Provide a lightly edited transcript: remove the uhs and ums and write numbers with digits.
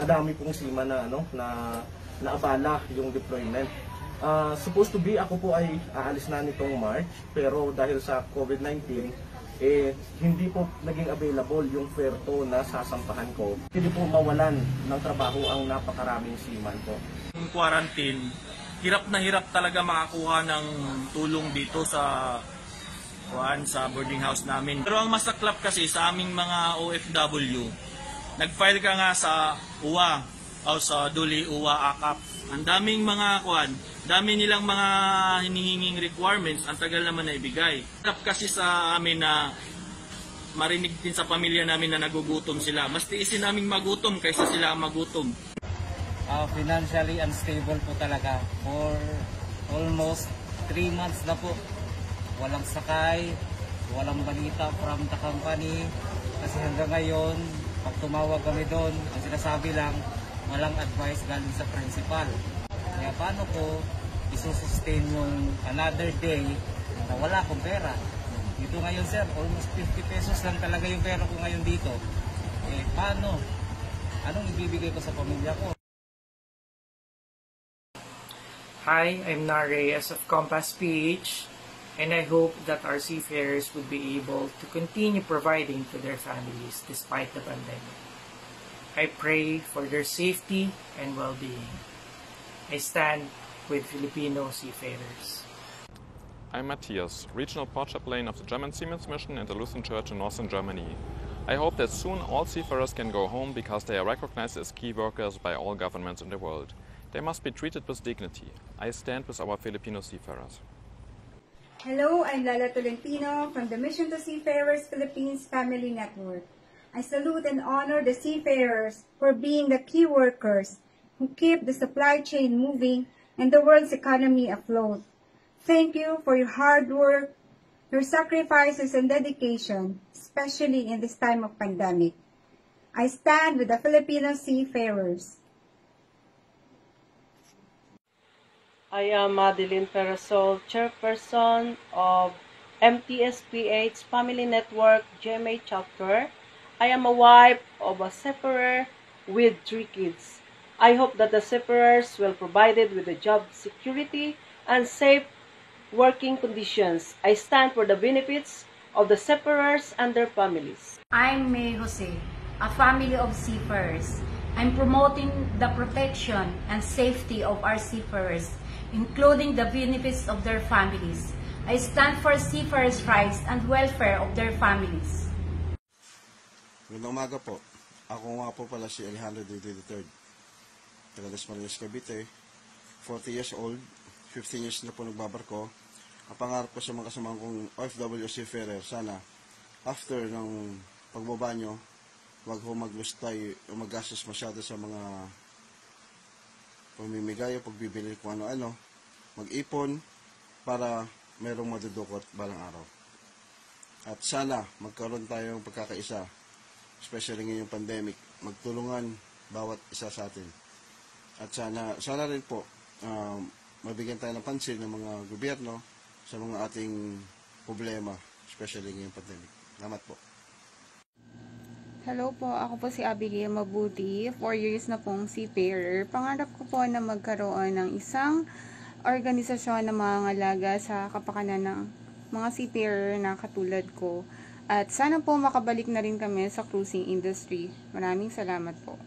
madami pong seaman na naabala yung deployment. Supposed to be ako po ay aalis na nitong March, pero dahil sa COVID-19 hindi po naging available yung puerto na sasampahan ko. Hindi po mawalan ng trabaho ang napakaraming seaman po. Yung quarantine, hirap na hirap talaga makakuha ng tulong dito sa boarding house namin. Pero ang masaklap kasi sa aming mga OFW, nag-file ka nga sa UWA o sa Duli UWA AKAP. Ang daming dami nilang mga hinihinging requirements, ang tagal naman na ibigay. Hirap kasi sa amin na marinig din sa pamilya namin na nagugutom sila. Mas tiisin naming magutom kaysa sila ang magutom. Financially unstable po talaga. For almost 3 months na po. Walang sakay, walang balita from the company. Kasi hanggang ngayon, pag tumawag kami doon, ang sinasabi lang, walang advice galing sa principal. Kaya paano ko isusustain yung another day na wala akong pera? Dito ngayon sir, almost 50 pesos lang talaga yung pera ko ngayon dito. Paano? Anong ibibigay ko sa pamilya ko? Hi, I'm Nar Reyes of Compass PH, and I hope that our seafarers would be able to continue providing to their families despite the pandemic. I pray for their safety and well-being. I stand with Filipino seafarers. I'm Matthias, Regional Port Chaplain of the German Seamen's Mission in the Lutheran Church in Northern Germany. I hope that soon all seafarers can go home because they are recognized as key workers by all governments in the world. They must be treated with dignity. I stand with our Filipino seafarers. Hello, I'm Lala Tolentino from the Mission to Seafarers Philippines Family Network. I salute and honor the seafarers for being the key workers who keep the supply chain moving and the world's economy afloat. Thank you for your hard work, your sacrifices and dedication, especially in this time of pandemic. I stand with the Filipino seafarers. I am Madeline Ferrasol, Chairperson of MTSPH Family Network GMA Chapter. I am a wife of a seafarer with 3 kids. I hope that the seafarers will be provided with a job security and safe working conditions. I stand for the benefits of the seafarers and their families. I'm May Jose, a family of seafarers. I'm promoting the protection and safety of our seafarers, including the benefits of their families. I stand for seafarers' rights and welfare of their families. Magandang umaga po. Ako nga po pala si Alejandro III. Taga Dasmariñas, Cavite. 40 years old. 15 years na po nagbabarko. Ang pangarap ko sa mga kasamahan kong OFW seafarer, sana after ng pagbaba nyo, huwag ho maglustay o maggastos masyado sa mga pamimigay o pagbibili kung ano-ano. Mag-ipon para merong madudukot balang araw. At sana magkaroon tayong pagkakaisa, especially ngayong pandemic, magtulungan bawat isa sa atin. At sana rin po, mabigyan tayo ng pansin ng mga gobyerno sa mga ating problema, especially ngayong pandemic. Salamat po. Hello po, ako po si Abigail Mabuti, 4 years na pong seafarer. Pangarap ko po na magkaroon ng isang organisasyon na mangangalaga sa kapakanan ng mga seafarer na katulad ko. At sana po makabalik na rin kami sa cruising industry. Maraming salamat po.